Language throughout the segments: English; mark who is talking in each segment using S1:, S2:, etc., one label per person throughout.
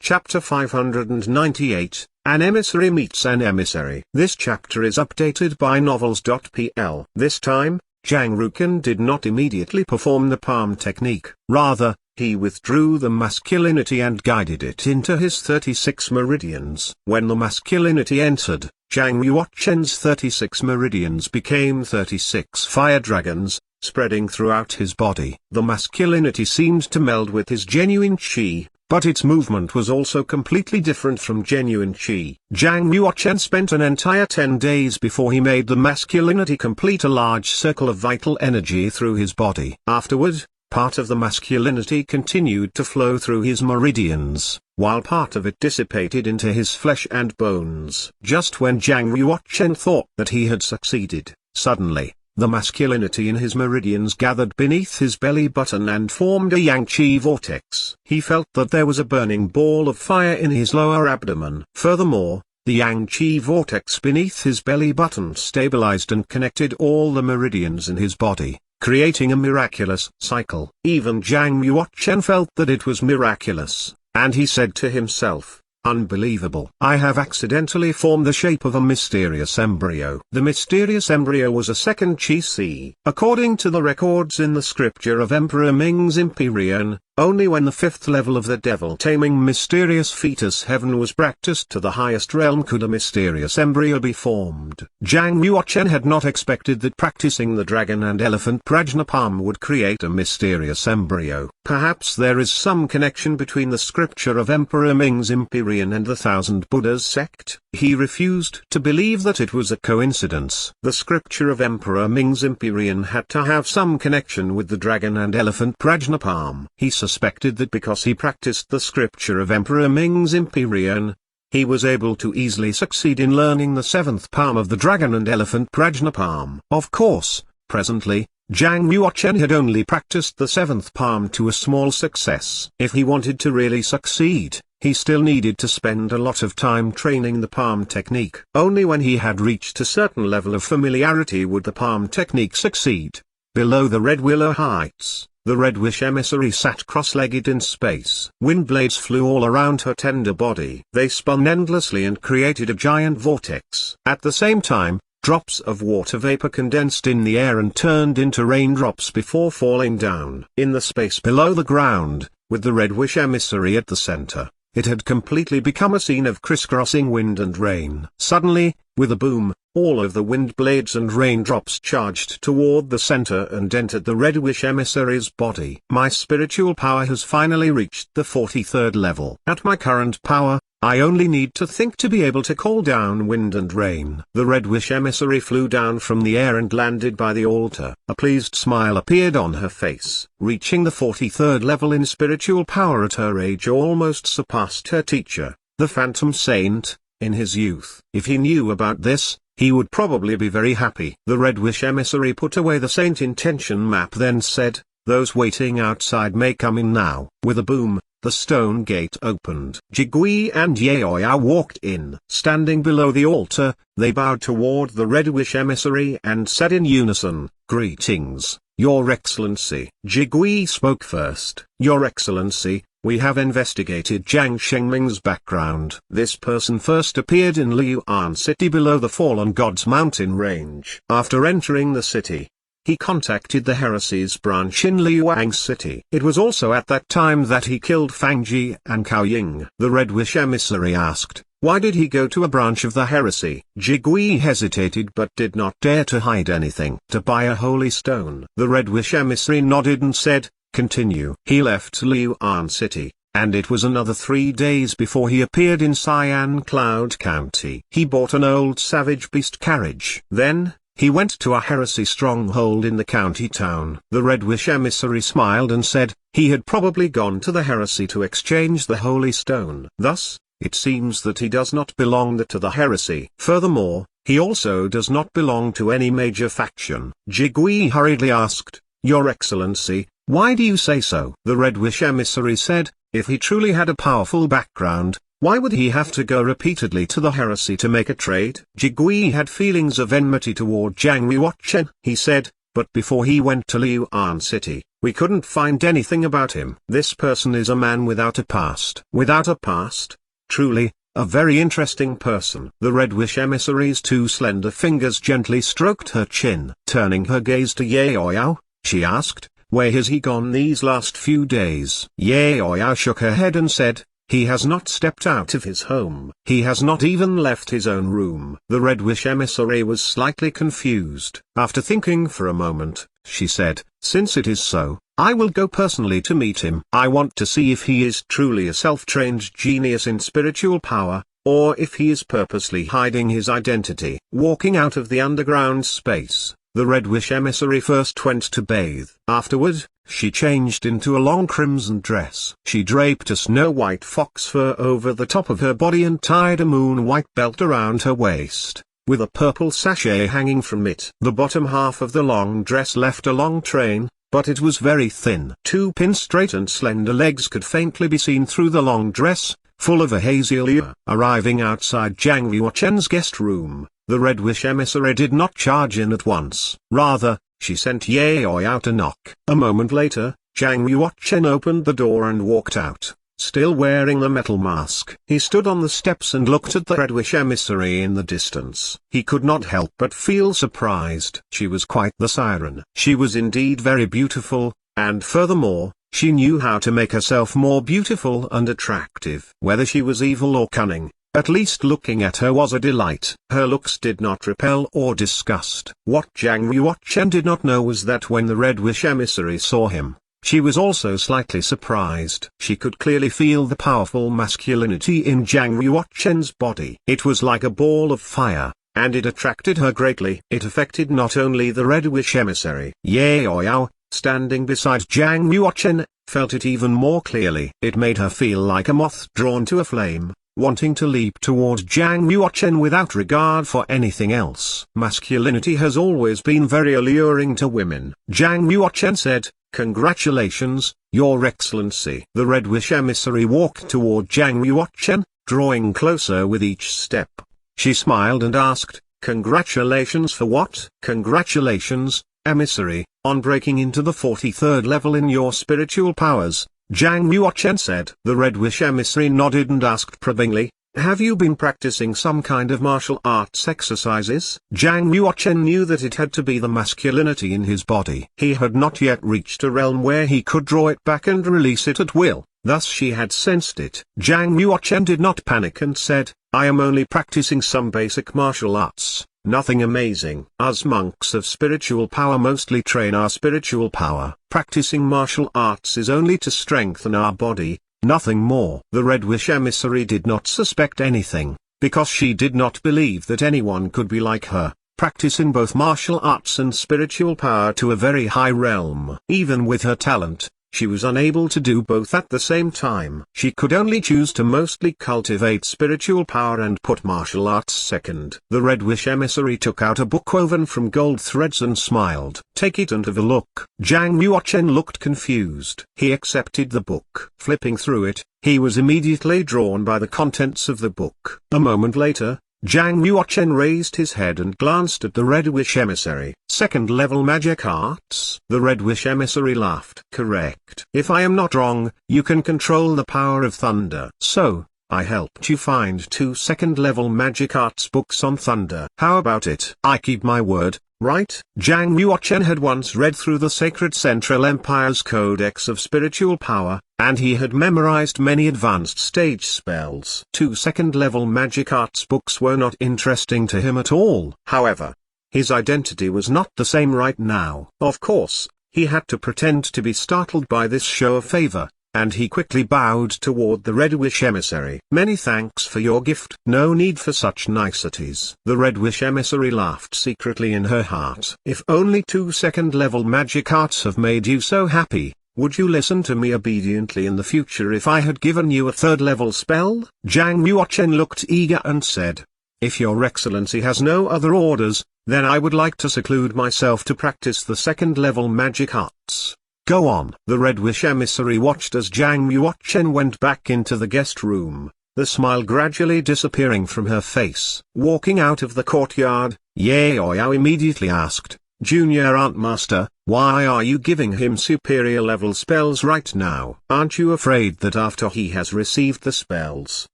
S1: Chapter 598, An Emissary Meets an Emissary. This chapter is updated by novels.pl. This time, Jang Rukin did not immediately perform the palm technique. Rather, he withdrew the masculinity and guided it into his 36 meridians. When the masculinity entered, Jang Yuochen's 36 meridians became 36 fire dragons, spreading throughout his body. The masculinity seemed to meld with his genuine chi, but its movement was also completely different from genuine chi. Jang Yuochen spent an entire 10 days before he made the masculinity complete a large circle of vital energy through his body. Afterward, part of the masculinity continued to flow through his meridians, while part of it dissipated into his flesh and bones. Just when Jang Yuochen thought that he had succeeded, suddenly, the masculinity in his meridians gathered beneath his belly button and formed a yang qi vortex. He felt that there was a burning ball of fire in his lower abdomen. Furthermore, the yang qi vortex beneath his belly button stabilized and connected all the meridians in his body, creating a miraculous cycle. Even Jang Yuochen felt that it was miraculous, and he said to himself, "Unbelievable. I have accidentally formed the shape of a mysterious embryo." The mysterious embryo was a second Chi-Si. According to the records in the scripture of Emperor Ming's Empyrean, only when the 5th level of the devil-taming mysterious fetus heaven was practiced to the highest realm could a mysterious embryo be formed. Jang Yuochen had not expected that practicing the dragon and elephant prajnapam would create a mysterious embryo. Perhaps there is some connection between the scripture of Emperor Ming's Empyrean and the Thousand Buddhas sect. He refused to believe that it was a coincidence. The scripture of Emperor Ming's Empyrean had to have some connection with the dragon and elephant prajnapam. He suspected that because he practiced the scripture of Emperor Ming's Empyrean, he was able to easily succeed in learning the 7th palm of the dragon and elephant prajnapam. Of course, presently, Jang Yuochen had only practiced the 7th palm to a small success. If he wanted to really succeed, he still needed to spend a lot of time training the palm technique. Only when he had reached a certain level of familiarity would the palm technique succeed. Below the Red Willow Heights, the Red Wish Emissary sat cross-legged in space. Wind blades flew all around her tender body. They spun endlessly and created a giant vortex. At the same time, drops of water vapor condensed in the air and turned into raindrops before falling down. In the space below the ground, with the Red Wish Emissary at the center, it had completely become a scene of crisscrossing wind and rain. Suddenly, with a boom, all of the wind blades and raindrops charged toward the center and entered the Red Wish Emissary's body. My spiritual power has finally reached the 43rd level. At my current power, I only need to think to be able to call down wind and rain. The Red Wish Emissary flew down from the air and landed by the altar. A pleased smile appeared on her face. Reaching the 43rd level in spiritual power at her age almost surpassed her teacher, the Phantom Saint, in his youth. If he knew about this, he would probably be very happy. The Red Wish Emissary put away the Saint Intention map, then said, "Those waiting outside may come in now." With a boom, the stone gate opened. Jigui and Yaoya walked in. Standing below the altar, they bowed toward the Red Wish Emissary and said in unison, "Greetings, Your Excellency." Jigui spoke first. "Your Excellency, we have investigated Jiang Shengming's background. This person first appeared in Liuan City below the Fallen Gods mountain range. After entering the city, he contacted the Heresy's branch in Liuang City. It was also at that time that he killed Fang Ji and Cao Ying." The Red Wish Emissary asked, "Why did he go to a branch of the Heresy?" Jigui hesitated but did not dare to hide anything. "To buy a holy stone." The Red Wish Emissary nodded and said, "Continue." He left Liuan City, and it was another 3 days before he appeared in Cyan Cloud County. He bought an old savage beast carriage. Then, he went to a heresy stronghold in the county town. The Red Wish Emissary smiled and said, he had probably gone to the heresy to exchange the holy stone. Thus, it seems that he does not belong to the heresy. Furthermore, he also does not belong to any major faction. Jigui hurriedly asked, "Your Excellency, why do you say so?" The Red Wish Emissary said, if he truly had a powerful background, why would he have to go repeatedly to the heresy to make a trade? Jigui had feelings of enmity toward Jang Yuochen. He said, "But before he went to Liuan City, We couldn't find anything about him. This person is a man without a past. Without a past? Truly, a very interesting person. The Red Wish emissary's two slender fingers gently stroked her chin. Turning her gaze to Yaoyao, she asked, "Where has he gone these last few days?" Yaoyao shook her head and said, "He has not stepped out of his home. He has not even left his own room." The Red Wish emissary was slightly confused. After thinking for a moment, she said, "Since it is so, I will go personally to meet him. I want to see if he is truly a self-trained genius in spiritual power, or if he is purposely hiding his identity." Walking out of the underground space, the Red Wish emissary first went to bathe. Afterward, she changed into a long crimson dress. She draped a snow-white fox fur over the top of her body and tied a moon-white belt around her waist, with a purple sachet hanging from it. The bottom half of the long dress left a long train, but it was very thin. Two pin-straight and slender legs could faintly be seen through the long dress, full of a hazy allure. Arriving outside Zhang Yuochen's guest room, the Red Wish emissary did not charge in at once. Rather, she sent Yaoyao to knock. A moment later, Zhang Yuochen opened the door and walked out, still wearing the metal mask. He stood on the steps and looked at the Red Wish emissary in the distance. He could not help but feel surprised. She was quite the siren. She was indeed very beautiful, and furthermore, she knew how to make herself more beautiful and attractive. Whether she was evil or cunning, at least looking at her was a delight. Her looks did not repel or disgust. What Zhang Yuochen did not know was that when the Red Wish emissary saw him, she was also slightly surprised. She could clearly feel the powerful masculinity in Zhang Yuochen's body. It was like a ball of fire, and it attracted her greatly. It affected not only the Red Wish emissary. Yaoyao, standing beside Zhang Yuochen, felt it even more clearly. It made her feel like a moth drawn to a flame, wanting to leap toward Zhang Yuochen without regard for anything else. Masculinity has always been very alluring to women. Zhang Yuochen said, "Congratulations, Your Excellency." The Red Wish emissary walked toward Zhang Yuochen, drawing closer with each step. She smiled and asked, "Congratulations for what?" "Congratulations, emissary, on breaking into the 43rd level in your spiritual powers," Zhang Yuochen said. The Red Wish emissary nodded and asked probingly, "Have you been practicing some kind of martial arts exercises?" Zhang Yuochen knew that it had to be the masculinity in his body. He had not yet reached a realm where he could draw it back and release it at will, thus she had sensed it. Zhang Yuochen did not panic and said, "I am only practicing some basic martial arts. Nothing amazing. Us monks of spiritual power mostly train our spiritual power. Practicing martial arts is only to strengthen our body, nothing more." The Red Wish emissary did not suspect anything, because she did not believe that anyone could be like her, practicing both martial arts and spiritual power to a very high realm. Even with her talent, she was unable to do both at the same time. She could only choose to mostly cultivate spiritual power and put martial arts second. The Red Wish emissary took out a book woven from gold threads and smiled. "Take it and have a look." Zhang Yuochen looked confused. He accepted the book. Flipping through it, he was immediately drawn by the contents of the book. A moment later, Zhang Yuochen raised his head and glanced at the Red Wish emissary. "Second level magic arts?" The Red Wish emissary laughed. "Correct. If I am not wrong, you can control the power of thunder. So, I helped you find 2 second-level magic arts books on thunder. How about it? I keep my word, right?" Zhang Yuochen had once read through the Sacred Central Empire's Codex of Spiritual Power, and he had memorized many advanced stage spells. 2 second-level magic arts books were not interesting to him at all. However, his identity was not the same right now. Of course, he had to pretend to be startled by this show of favor, and he quickly bowed toward the Red Wish emissary. "Many thanks for your gift. No need for such niceties." The Red Wish emissary laughed secretly in her heart. "If only 2 second-level magic arts have made you so happy, would you listen to me obediently in the future if I had given you a 3rd-level spell?" Zhang Yuochen looked eager and said, "If your excellency has no other orders, then I would like to seclude myself to practice the 2nd-level magic arts. Go on." The Red Wish emissary watched as Zhang Yuochen went back into the guest room, the smile gradually disappearing from her face. Walking out of the courtyard, Yaoyao immediately asked, Junior Ant Master, why are you giving him superior level spells right now? Aren't you afraid that after he has received the spells,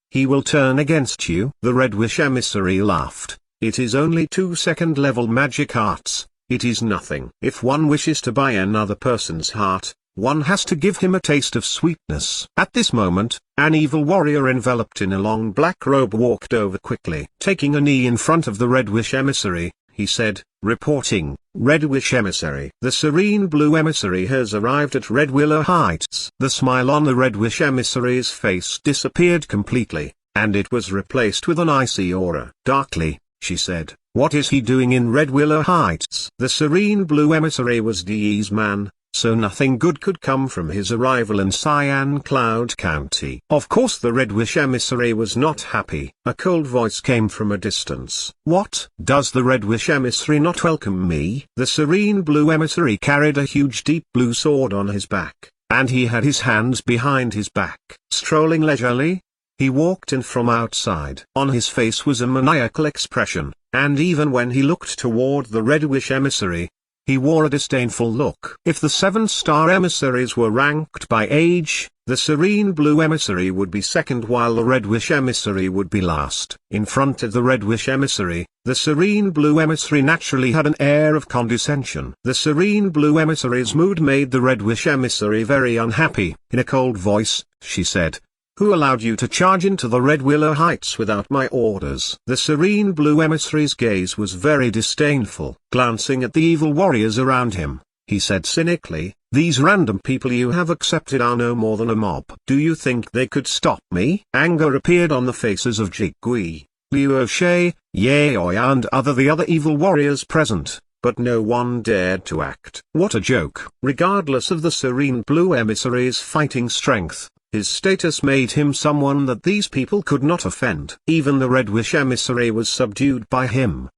S1: he will turn against you? The Red Wish Emissary laughed. It is only 2 second level magic arts. It is nothing. If one wishes to buy another person's heart, one has to give him a taste of sweetness. At this moment, an evil warrior enveloped in a long black robe walked over quickly. Taking a knee in front of the Red Wish Emissary, he said, reporting, Red Wish Emissary. The serene blue emissary has arrived at Red Willow Heights. The smile on the Red Wish Emissary's face disappeared completely, and it was replaced with an icy aura. Darkly, she said, what is he doing in Red Willow Heights? The serene blue emissary was DE's man, so nothing good could come from his arrival in Cyan Cloud County. Of course the Red Wish Emissary was not happy. A cold voice came from a distance. What? Does the Red Wish Emissary not welcome me? The serene blue emissary carried a huge deep blue sword on his back, and he had his hands behind his back. Strolling leisurely, he walked in from outside. On his face was a maniacal expression, and even when he looked toward the Red Wish Emissary, he wore a disdainful look. If the 7-star emissaries were ranked by age, the serene blue emissary would be second while the Red Wish Emissary would be last. In front of the Red Wish Emissary, the serene blue emissary naturally had an air of condescension. The serene blue emissary's mood made the Red Wish Emissary very unhappy. In a cold voice, she said, who allowed you to charge into the Red Willow Heights without my orders? The serene blue emissary's gaze was very disdainful. Glancing at the evil warriors around him, he said cynically, these random people you have accepted are no more than a mob. Do you think they could stop me? Anger appeared on the faces of Jigui, Liu O'Shea, Yaoi and the other evil warriors present, but no one dared to act. What a joke. Regardless of the serene blue emissary's fighting strength, his status made him someone that these people could not offend. Even the Red Wish Emissary was subdued by him.